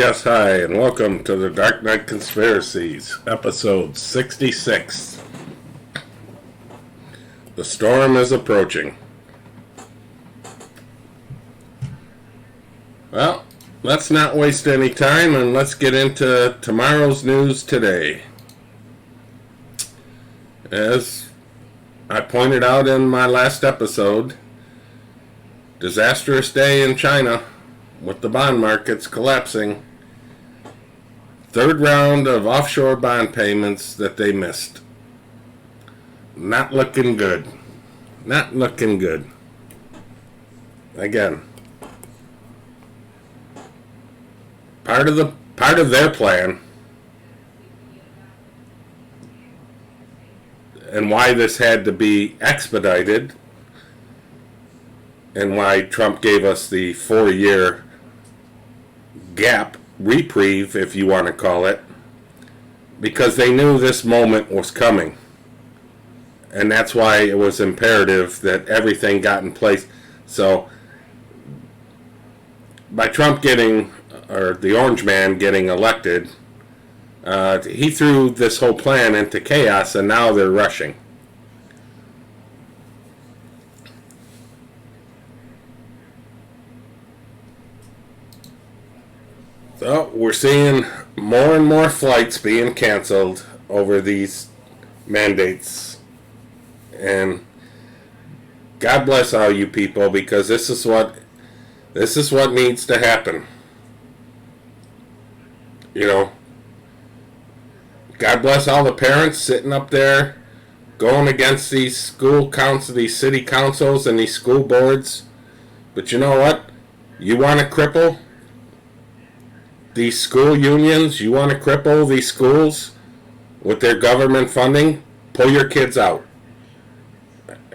Yes, hi, and welcome to the Dark Knight Conspiracies, episode 66. The storm is approaching. Well, let's not waste any time and let's get into tomorrow's news today. As I pointed out in my last episode, disastrous day in China with the bond markets collapsing. Third round of offshore bond payments that they missed. Not looking good. Not looking good. Again, part of their plan and why this had to be expedited and why Trump gave us the 4-year gap, reprieve if you want to call it, because they knew this moment was coming. And that's why it was imperative that everything got in place. So by Trump getting, or the Orange Man getting elected, he threw this whole plan into chaos, and now they're rushing. So we're seeing more and more flights being canceled over these mandates. And God bless all you people, because this is what needs to happen. You know, God bless all the parents sitting up there going against these school councils, these city councils and these school boards. But you know what? You want to cripple these school unions, you want to cripple these schools with their government funding, pull your kids out.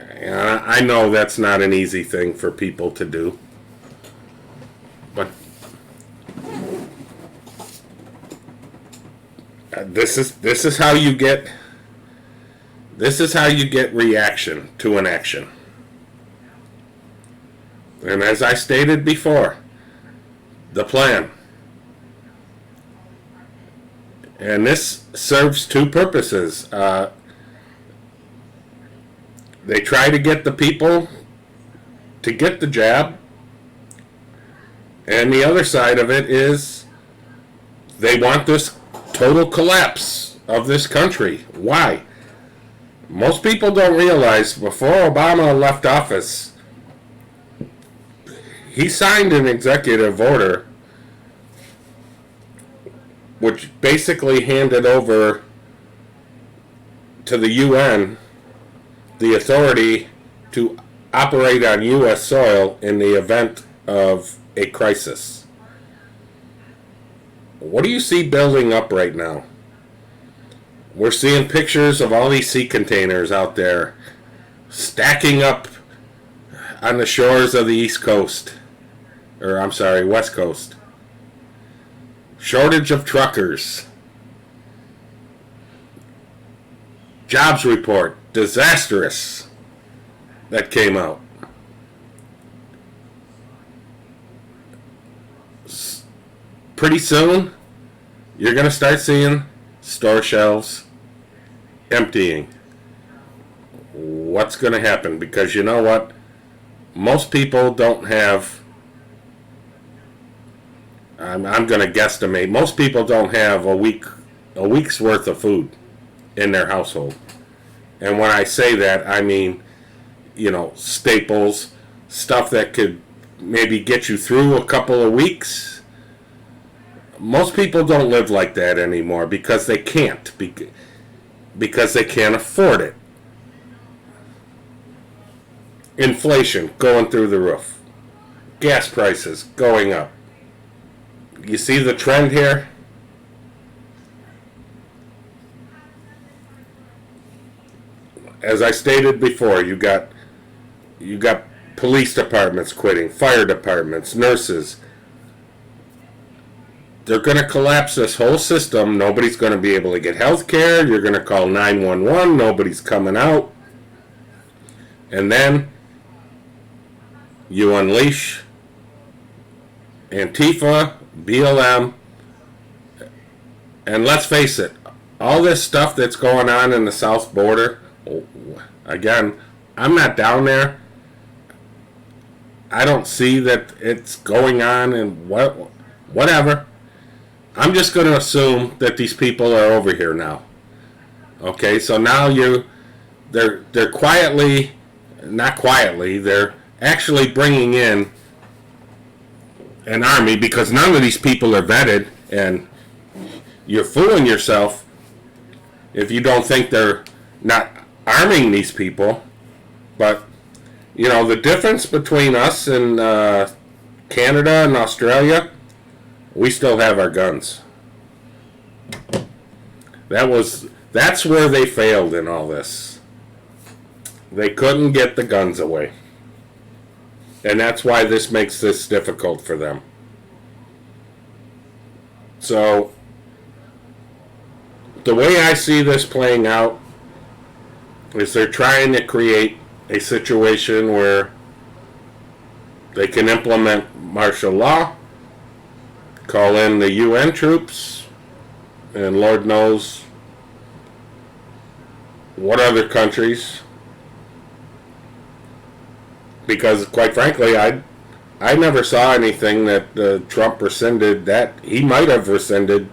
I know that's not an easy thing for people to do, but this is how you get reaction to an action. And as I stated before, the plan. And this serves two purposes. They try to get the people to get the jab. And the other side of it is they want this total collapse of this country. Why? Most people don't realize before Obama left office, he signed an executive order which basically handed over to the UN the authority to operate on U.S. soil in the event of a crisis. What do you see building up right now? We're seeing pictures of all these sea containers out there stacking up on the shores of the East Coast. West Coast. Shortage of truckers. Jobs report, disastrous, that came out. Pretty soon, you're going to start seeing store shelves emptying. What's going to happen? Because you know what? Most people don't have, I'm going to guesstimate, most people don't have a week's worth of food in their household. And when I say that, I mean, staples, stuff that could maybe get you through a couple of weeks. Most people don't live like that anymore because they can't. Because they can't afford it. Inflation going through the roof. Gas prices going up. You see the trend here? As I stated before, you got police departments quitting, fire departments, nurses. They're going to collapse this whole system. Nobody's going to be able to get health care. You're going to call 911. Nobody's coming out. And then you unleash Antifa, BLM, And let's face it, all this stuff that's going on in the south border, again, I'm not down there. I don't see that it's going on and whatever. I'm just going to assume that these people are over here now. Okay, so now they're quietly, not quietly, they're actually bringing in an army, because none of these people are vetted, and you're fooling yourself if you don't think they're not arming these people. But you know, the difference between us and Canada and Australia, we still have our guns. That's where they failed in all this. They couldn't get the guns away. And that's why this makes this difficult for them. So, the way I see this playing out is they're trying to create a situation where they can implement martial law, call in the UN troops, and Lord knows what other countries. Because quite frankly, I never saw anything that Trump rescinded that. He might have rescinded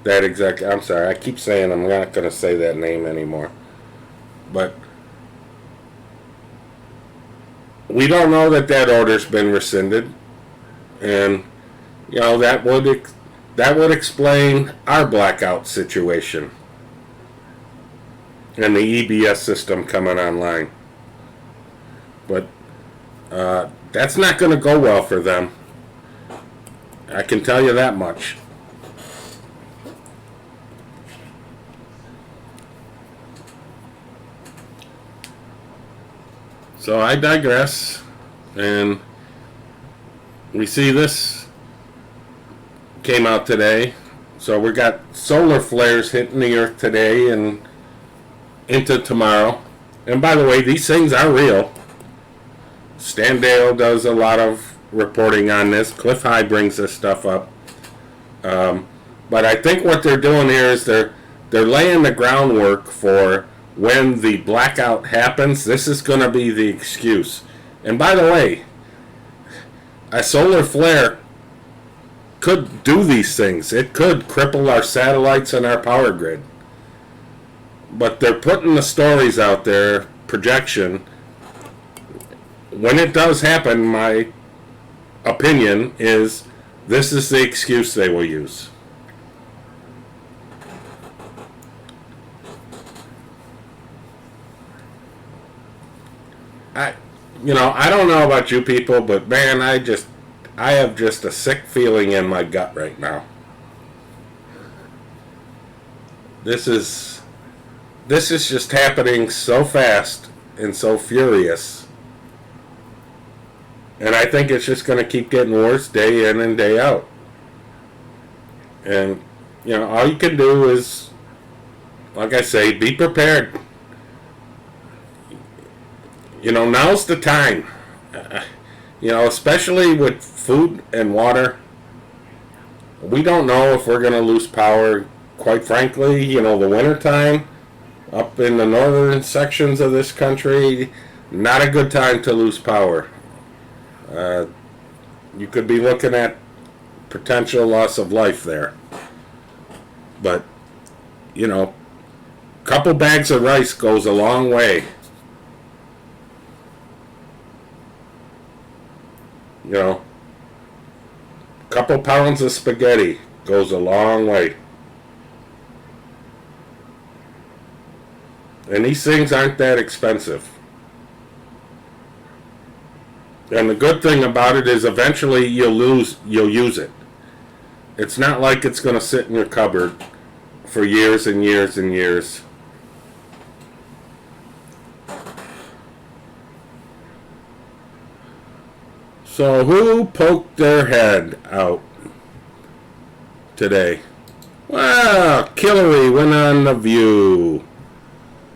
that exact. I'm sorry, I keep saying I'm not going to say that name anymore. But we don't know that order's been rescinded, and you know that would explain our blackout situation and the EBS system coming online. But that's not going to go well for them. I can tell you that much. So I digress, and we see this came out today. So we got solar flares hitting the earth today and into tomorrow. And by the way, these things are real. Stan Dale does a lot of reporting on this. Cliff High brings this stuff up. But I think what they're doing here is they're laying the groundwork for when the blackout happens. This is going to be the excuse. And by the way, a solar flare could do these things. It could cripple our satellites and our power grid. But they're putting the stories out there, projection. When it does happen, my opinion is this is the excuse they will use. I don't know about you people, but man, I have just a sick feeling in my gut right now. This is just happening so fast and so furious. And I think it's just going to keep getting worse day in and day out. And, all you can do is, like I say, be prepared. Now's the time. Especially with food and water. We don't know if we're going to lose power. Quite frankly, the winter time up in the northern sections of this country, not a good time to lose power. You could be looking at potential loss of life there. But, couple bags of rice goes a long way. Couple pounds of spaghetti goes a long way. And these things aren't that expensive. And the good thing about it is eventually you'll use it. It's not like it's going to sit in your cupboard for years and years and years. So who poked their head out today? Well, Hillary went on The View.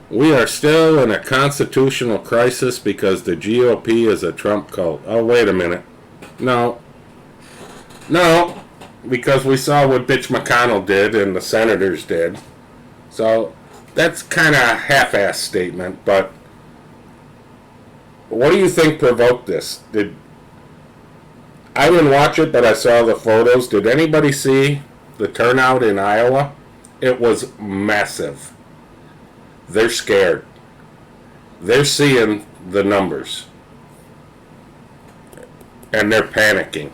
We are still in a constitutional crisis because the GOP is a Trump cult. Oh, wait a minute. No. because we saw what Mitch McConnell did and the senators did. So that's kind of a half-assed statement, but what do you think provoked this? I didn't watch it, but I saw the photos. Did anybody see the turnout in Iowa? It was massive. They're scared. They're seeing the numbers. And they're panicking.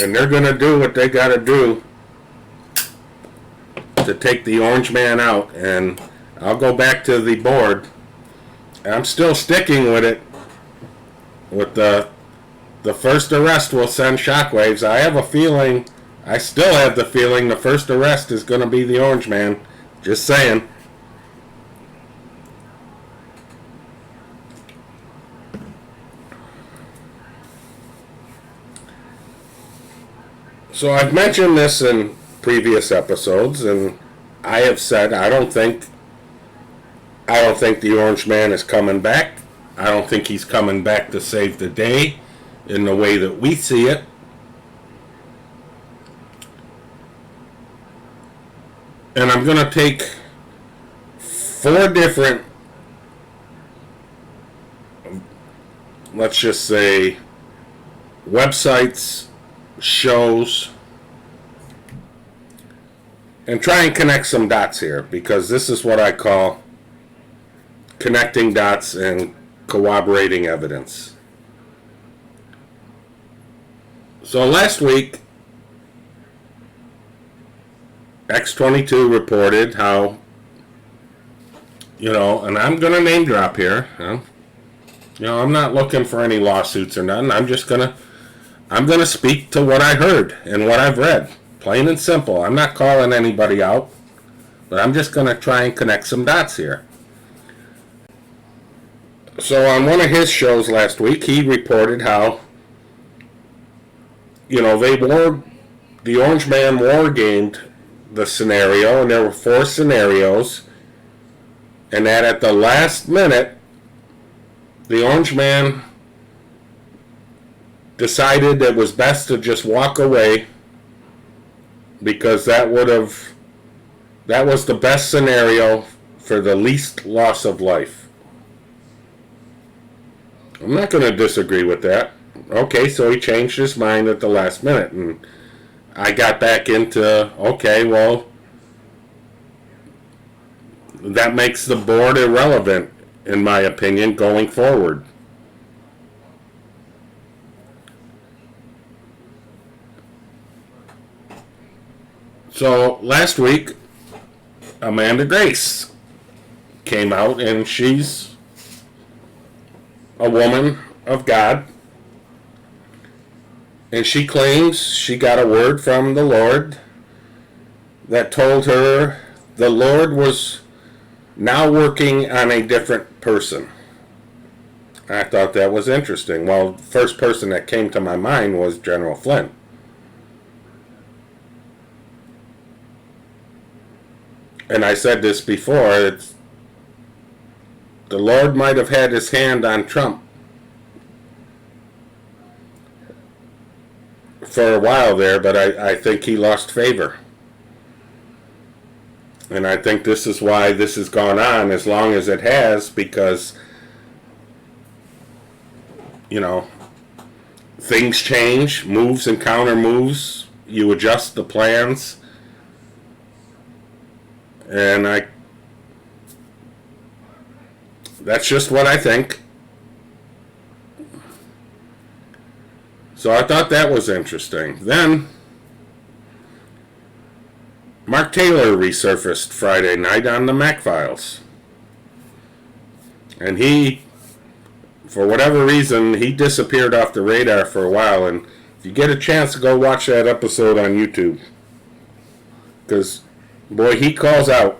And they're going to do what they got to do to take the orange man out. And I'll go back to the board. I'm still sticking with it. With the first arrest will send shockwaves. I have a feeling, I still have the feeling the first arrest is going to be the orange man. Just saying. So I've mentioned this in previous episodes, and I have said I don't think the orange man is coming back. I don't think he's coming back to save the day in the way that we see it. And I'm going to take 4 different, let's just say, websites, shows, and try and connect some dots here, because this is what I call connecting dots and corroborating evidence. So last week, X22 reported how, and I'm going to name drop here. I'm not looking for any lawsuits or nothing. I'm going to speak to what I heard and what I've read. Plain and simple. I'm not calling anybody out, but I'm just going to try and connect some dots here. So on one of his shows last week, he reported how, the Orange Man war gamed the scenario, and there were 4 scenarios, and that at the last minute, the Orange Man decided it was best to just walk away, because that was the best scenario for the least loss of life. I'm not going to disagree with that. Okay, so he changed his mind at the last minute, and I got back into, okay, well, that makes the board irrelevant, in my opinion, going forward. So last week, Amanda Grace came out, and she's a woman of God, and she claims she got a word from the Lord that told her the Lord was now working on a different person. I thought that was interesting. Well, the first person that came to my mind was General Flynn. And I said this before, the Lord might have had his hand on Trump for a while there, but I think he lost favor. And I think this is why this has gone on as long as it has, because, things change, moves and counter moves, you adjust the plans, and that's just what I think. So I thought that was interesting. Then Mark Taylor resurfaced Friday night on the Mac Files. And he, for whatever reason, he disappeared off the radar for a while. And if you get a chance to go watch that episode on YouTube, because, boy, he calls out.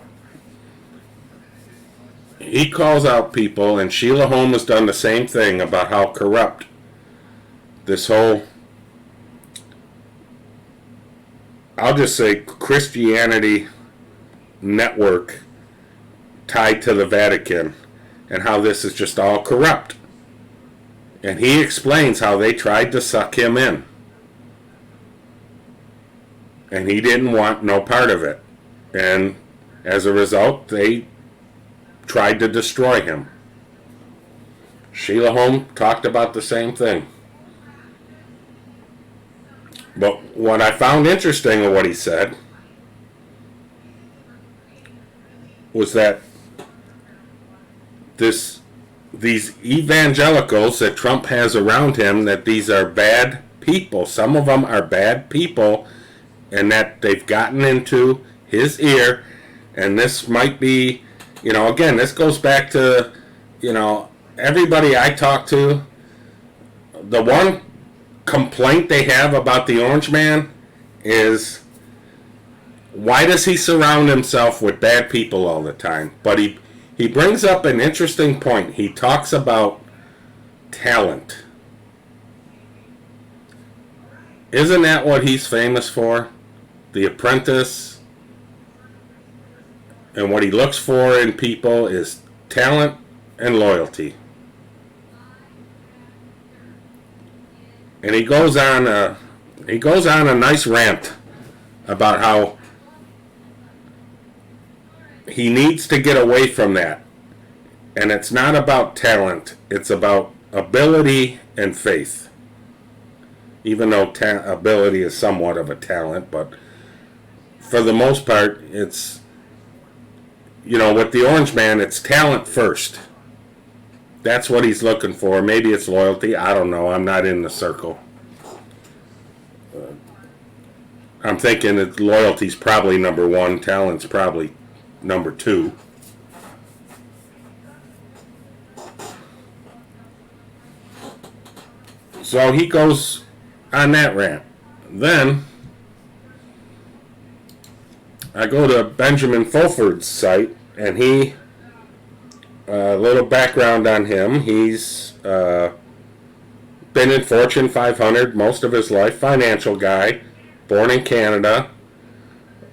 He calls out people, and Sheila Holm has done the same thing about how corrupt this whole, I'll just say, Christianity network tied to the Vatican, and how this is just all corrupt. And he explains how they tried to suck him in. And he didn't want no part of it. And as a result, they tried to destroy him. Sheila Holm talked about the same thing. But what I found interesting of what he said was that these evangelicals that Trump has around him, that these are bad people. Some of them are bad people, and that they've gotten into his ear. And this might be, again, this goes back to, everybody I talk to, the one complaint they have about the Orange Man is, why does he surround himself with bad people all the time? But he brings up an interesting point. He talks about talent. Isn't that what he's famous for? The Apprentice. And what he looks for in people is talent and loyalty. And he goes on a nice rant about how he needs to get away from that. And it's not about talent. It's about ability and faith. Even though ability is somewhat of a talent, but for the most part, it's, with the Orange Man, it's talent first. That's what he's looking for. Maybe it's loyalty. I don't know. I'm not in the circle. I'm thinking that loyalty's probably number one. Talent's probably number two. So he goes on that rant. Then I go to Benjamin Fulford's site, and a little background on him. He's been in Fortune 500 most of his life, financial guy, born in Canada,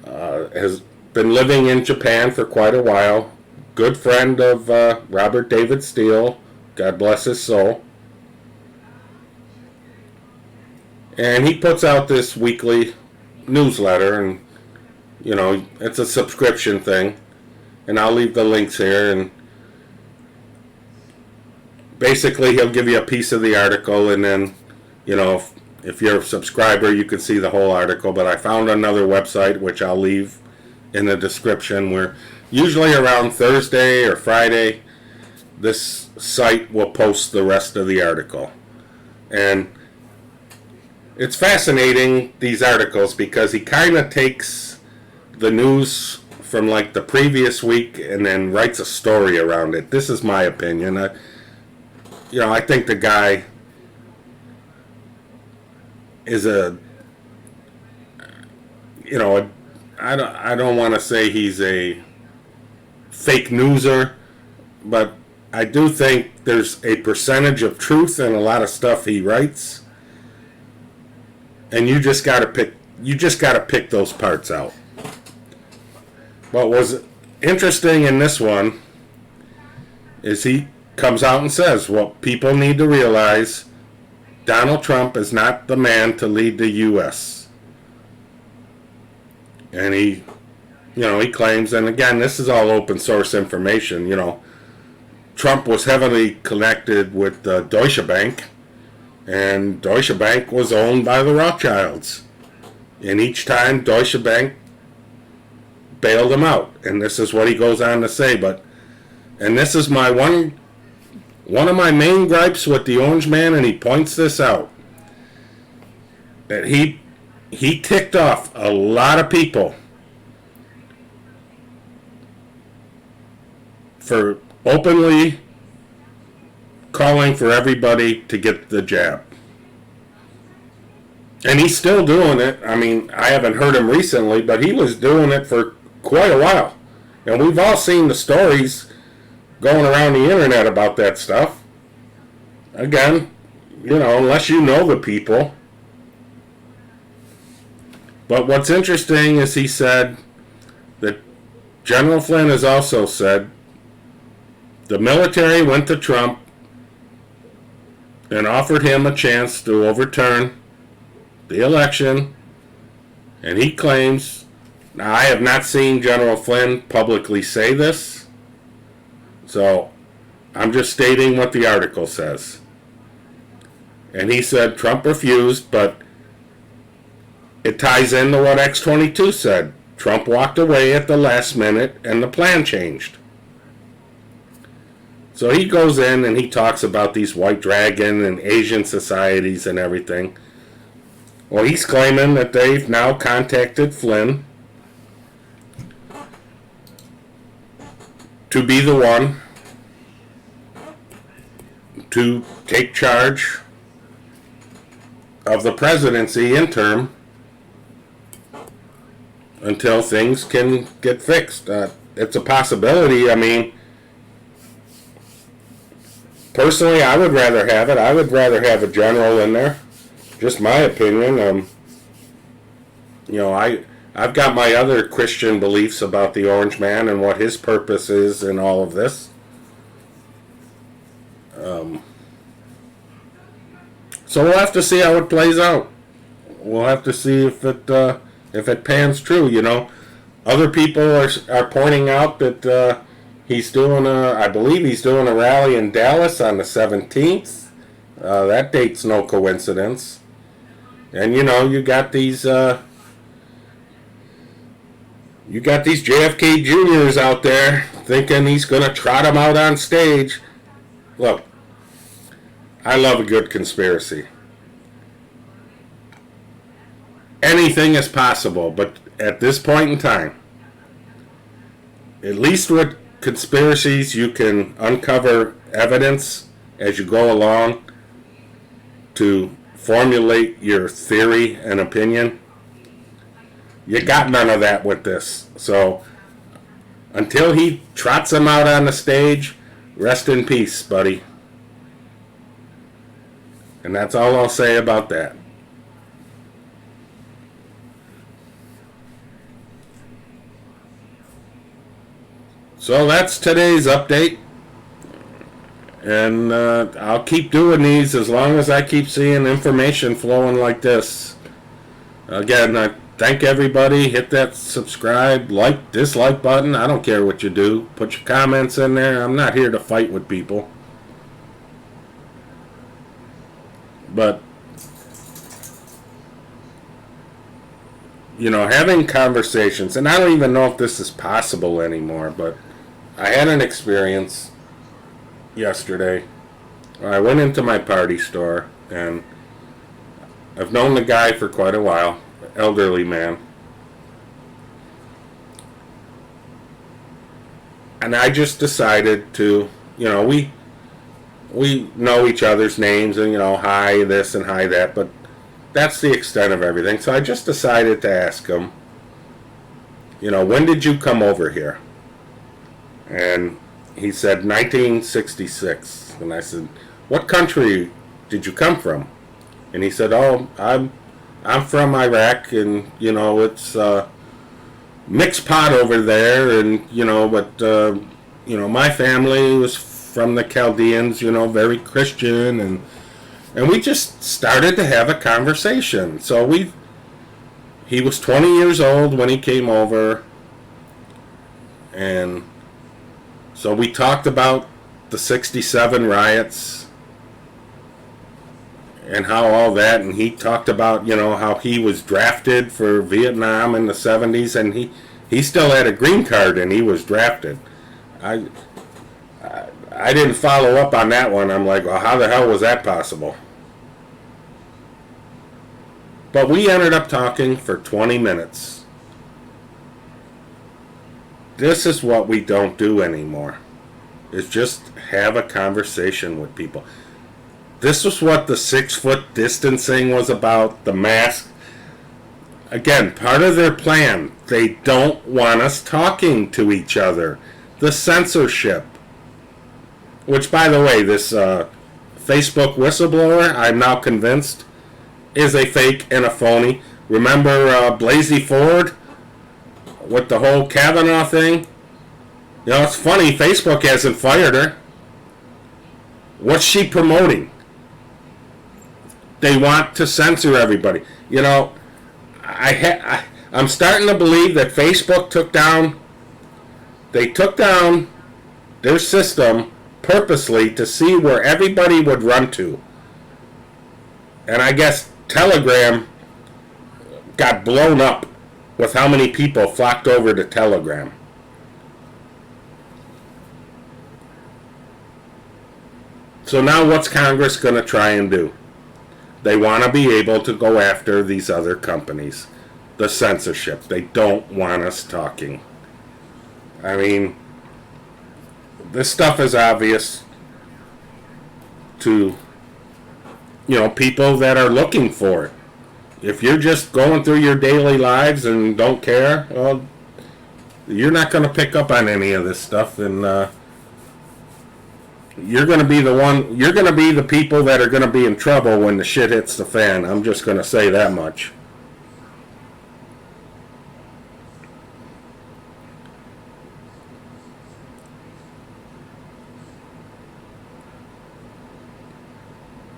has been living in Japan for quite a while, good friend of Robert David Steele, God bless his soul. And he puts out this weekly newsletter, and it's a subscription thing, and I'll leave the links here. And basically he'll give you a piece of the article, and then if you're a subscriber, you can see the whole article. But I found another website, which I'll leave in the description, where usually around Thursday or Friday this site will post the rest of the article. And it's fascinating, these articles, because he kind of takes the news from like the previous week and then writes a story around it. This is my opinion. I think the guy is I don't want to say he's a fake newser, but I do think there's a percentage of truth in a lot of stuff he writes. And you just gotta pick those parts out. What was interesting in this one is he comes out and says, well, people need to realize Donald Trump is not the man to lead the U.S. And he claims, and again, this is all open source information, Trump was heavily connected with Deutsche Bank, and Deutsche Bank was owned by the Rothschilds. And each time Deutsche Bank bailed him out. And this is what he goes on to say. And this is my one of my main gripes with the Orange Man, and he points this out. That he ticked off a lot of people for openly calling for everybody to get the jab. And he's still doing it. I mean, I haven't heard him recently, but he was doing it for quite a while. And we've all seen the stories going around the internet about that stuff. Again, unless you know the people. But what's interesting is he said that General Flynn has also said the military went to Trump and offered him a chance to overturn the election. And he claims, now I have not seen General Flynn publicly say this, so I'm just stating what the article says. And he said Trump refused, but it ties into what X-22 said. Trump walked away at the last minute and the plan changed. So he goes in and he talks about these white dragon and Asian societies and everything. Well, he's claiming that they've now contacted Flynn to be the one to take charge of the presidency interim until things can get fixed. It's a possibility. I mean, personally, I would rather have it. I would rather have a general in there. Just my opinion. I've got my other Christian beliefs about the Orange Man and what his purpose is in all of this. So we'll have to see how it plays out. We'll have to see if it pans true. You know, other people are pointing out that I believe he's doing a rally in Dallas on the 17th. That date's no coincidence. And you got these JFK Juniors out there thinking he's gonna trot them out on stage. Look, I love a good conspiracy. Anything is possible, but at this point in time, at least with conspiracies, you can uncover evidence as you go along to formulate your theory and opinion. You got none of that with this. So until he trots him out on the stage, rest in peace, buddy. And that's all I'll say about that. So that's today's update. And I'll keep doing these as long as I keep seeing information flowing like this. Again, I thank everybody. Hit that subscribe, like, dislike button. I don't care what you do. Put your comments in there. I'm not here to fight with people. But, having conversations, and I don't even know if this is possible anymore, but I had an experience yesterday. I went into my party store, and I've known the guy for quite a while, elderly man. And I just decided to, we know each other's names and, hi this and hi that, but that's the extent of everything. So I just decided to ask him, when did you come over here? And he said 1966. And I said, what country did you come from? And he said, oh, I'm from Iraq, and it's mixed pot over there, and but my family was from the Chaldeans, very Christian, and we just started to have a conversation. So he was 20 years old when he came over, and so we talked about the 67 riots and how all that, and he talked about, how he was drafted for Vietnam in the 70s, and he still had a green card and he was drafted. I didn't follow up on that one. I'm like, well, how the hell was that possible? But we ended up talking for 20 minutes. This is what we don't do anymore, is just have a conversation with people. This was what the 6-foot distancing was about, the mask. Again, part of their plan. They don't want us talking to each other. The censorship. Which, by the way, this Facebook whistleblower, I'm now convinced, is a fake and a phony. Remember Blasey Ford with the whole Kavanaugh thing? It's funny, Facebook hasn't fired her. What's she promoting? They want to censor everybody. You know, I'm starting to believe that Facebook took down their system purposely to see where everybody would run to. And I guess Telegram got blown up with how many people flocked over to Telegram. So now what's Congress going to try and do? They want to be able to go after these other companies. The censorship. They don't want us talking. I mean, this stuff is obvious to, people that are looking for it. If you're just going through your daily lives and don't care, well, you're not going to pick up on any of this stuff, and you're going to be the people that are going to be in trouble when the shit hits the fan. I'm just going to say that much.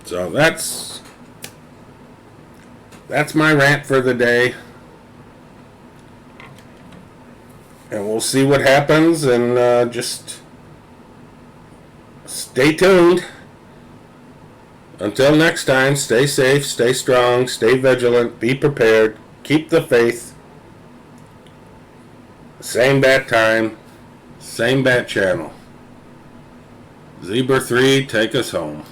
So that's my rant for the day. And we'll see what happens, and just stay tuned. Until next time, stay safe, stay strong, stay vigilant, be prepared, keep the faith. Same bat time, same bat channel. Zebra 3, take us home.